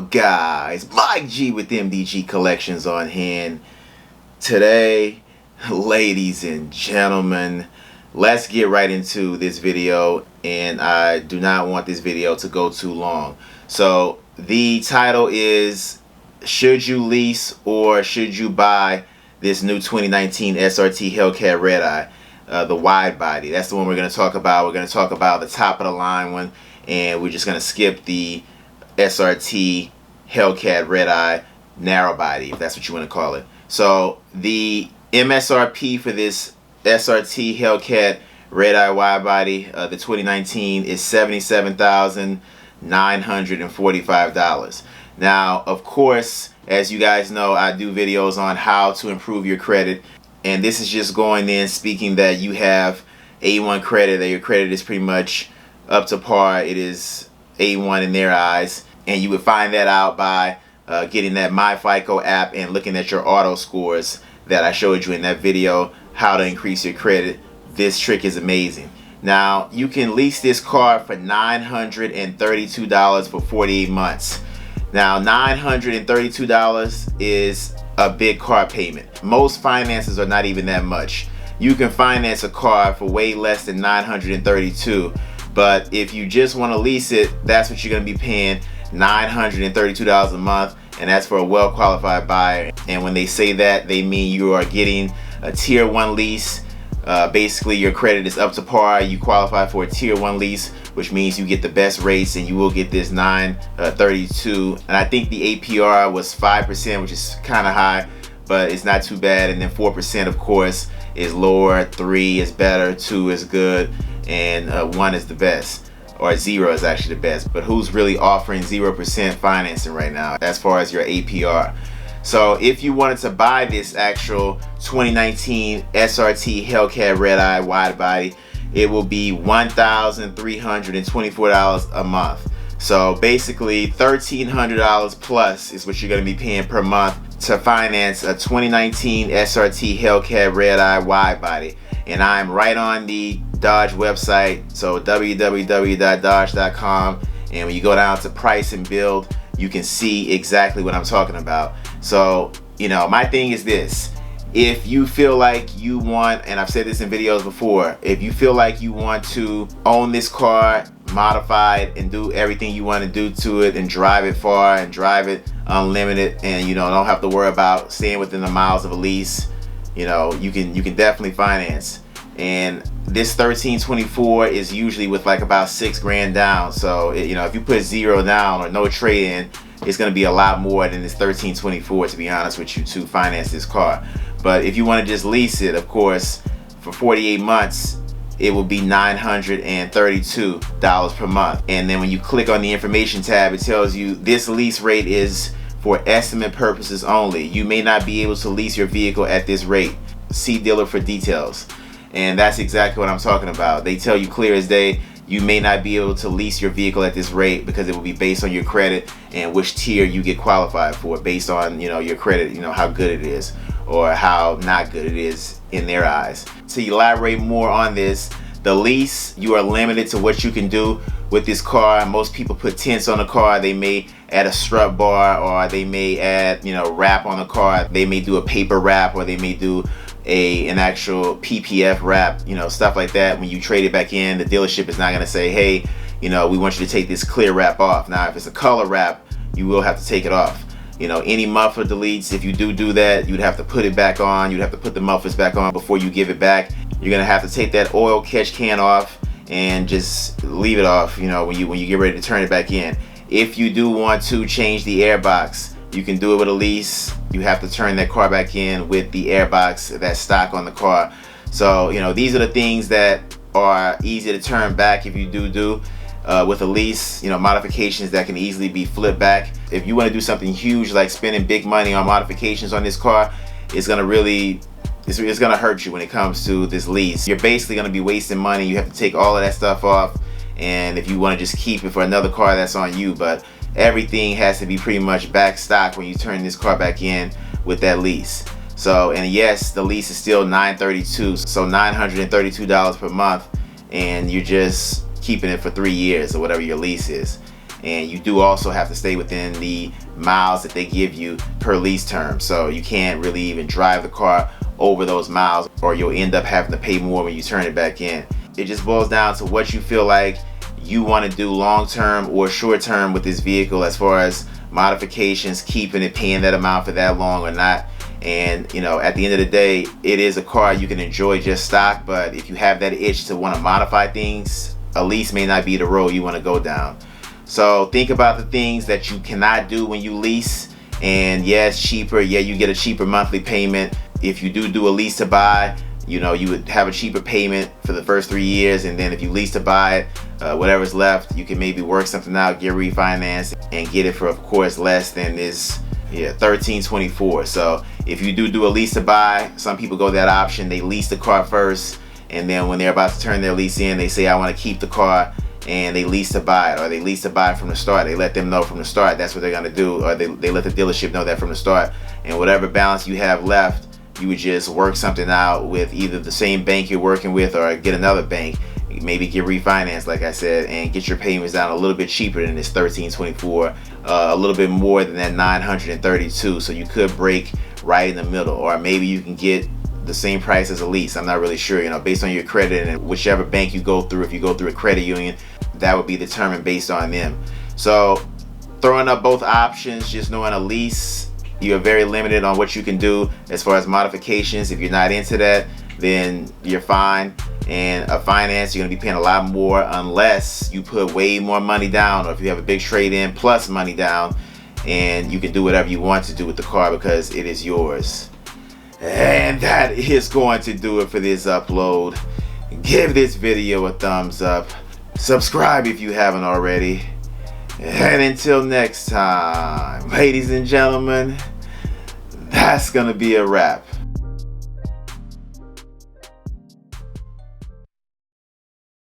up, guys? Mike G with MDG Collections on hand. Today, ladies and gentlemen, let's get right into this video, and I do not want this video to go too long. So the title is, should you lease or should you buy this new 2019 SRT Hellcat Redeye, the wide body? That's the one we're going to talk about. We're going to talk about the top of the line one, and we're just going to skip the SRT Hellcat Redeye narrow body, if that's what you want to call it. So the MSRP for this SRT Hellcat Redeye Widebody, the 2019, is $77,945. Now, of course, as you guys know, I do videos on how to improve your credit, and this is just going in speaking that you have A1 credit, that your credit is pretty much up to par. It is A1 in their eyes, and you would find that out by getting that MyFICO app and looking at your auto scores that I showed you in that video, how to increase your credit. This trick is amazing. Now, you can lease this car for $932 for 48 months. Now, $932 is a big car payment. Most finances are not even that much. You can finance a car for way less than $932, but if you just want to lease it, that's what you're going to be paying, $932 a month, and that's for a well-qualified buyer. And when they say that, they mean you are getting a tier 1 lease. Basically, your credit is up to par. You qualify for a tier 1 lease, which means you get the best rates, and you will get this $932. And I think the APR was 5%, which is kind of high, but it's not too bad. And then 4%, of course, is lower. 3 is better. 2 is good, and 1 is the best. Or 0 is actually the best. But who's really offering 0% financing right now as far as your APR? So if you wanted to buy this actual 2019 SRT Hellcat Redeye Widebody, it will be $1,324 a month. So basically $1,300 plus is what you're going to be paying per month to finance a 2019 SRT Hellcat Redeye Widebody. And I'm right on the Dodge website, so www.dodge.com, and when you go down to price and build, you can see exactly what I'm talking about. So, you know, my thing is this: if you feel like you want, and I've said this in videos before, if you feel like you want to own this car, modify it, and do everything you want to do to it, and drive it far and drive it unlimited, and you know, don't have to worry about staying within the miles of a lease, you know, you can definitely finance. And this $1,324 is usually with like about $6 grand down. So you know, if you put 0 down or no trade in, it's going to be a lot more than this $1,324, to be honest with you, to finance this car. But if you want to just lease it, of course, for 48 months, it will be $932 per month. And then when you click on the information tab, it tells you this lease rate is for estimate purposes only. You may not be able to lease your vehicle at this rate. See dealer for details. And that's exactly what I'm talking about. They tell you clear as day, you may not be able to lease your vehicle at this rate because it will be based on your credit and which tier you get qualified for, based on, you know, your credit, you know, how good it is or how not good it is in their eyes. To elaborate more on this, the lease, you are limited to what you can do with this car. Most people put tents on the car. They may add a strut bar, or they may add, you know, wrap on the car. They may do a paper wrap, or they may do an actual PPF wrap, you know, stuff like that. When you trade it back in, the dealership is not going to say, hey, you know, we want you to take this clear wrap off. Now, if it's a color wrap, you will have to take it off. You know, any muffler deletes, if you do that, you'd have to put it back on. You'd have to put the mufflers back on before you give it back. You're going to have to take that oil catch can off and just leave it off, you know, when you get ready to turn it back in. If you do want to change the air box, you can do it with a lease. You have to turn that car back in with the air box that's stock on the car. So, you know, these are the things that are easy to turn back if you do with a lease. You know, modifications that can easily be flipped back. If you want to do something huge like spending big money on modifications on this car, it's going to really, it's going to hurt you when it comes to this lease. You're basically going to be wasting money. You have to take all of that stuff off, and if you want to just keep it for another car, that's on you. But everything has to be pretty much back stock when you turn this car back in with that lease. So, and yes, the lease is still $932, so $932 per month, and you're just keeping it for 3 years or whatever your lease is. and you do also have to stay within the miles that they give you per lease term. So you can't really even drive the car over those miles, or you'll end up having to pay more when you turn it back in. It just boils down to what you feel like you want to do long term or short term with this vehicle, as far as modifications, keeping it, paying that amount for that long or not. And you know, at the end of the day, it is a car you can enjoy just stock, but if you have that itch to want to modify things, a lease may not be the road you want to go down. So think about the things that you cannot do when you lease. And yeah, it's cheaper. Yeah, you get a cheaper monthly payment. If you do a lease to buy, you know, you would have a cheaper payment for the first 3 years, and then if you lease to buy it, whatever's left, you can maybe work something out, get refinanced, and get it for, of course, less than this $1324. So if you do a lease to buy, some people go that option. They lease the car first, and then when they're about to turn their lease in, they say, I want to keep the car, and they lease to buy it, or they lease to buy it from the start. They let them know from the start that's what they're going to do, or they let the dealership know that from the start. And whatever balance you have left, you would just work something out with either the same bank you're working with, or get another bank, maybe get refinanced, like I said, and get your payments down a little bit cheaper than this $1324, a little bit more than that $932. So you could break right in the middle, or maybe you can get the same price as a lease. I'm not really sure, you know, based on your credit and whichever bank you go through. If you go through a credit union, that would be determined based on them. So throwing up both options, just knowing a lease, you're very limited on what you can do as far as modifications. If you're not into that, then you're fine. And a finance, you're gonna be paying a lot more unless you put way more money down, or if you have a big trade-in plus money down, and you can do whatever you want to do with the car because it is yours. And that is going to do it for this upload. Give this video a thumbs up. Subscribe if you haven't already. And until next time, ladies and gentlemen, that's gonna be a wrap.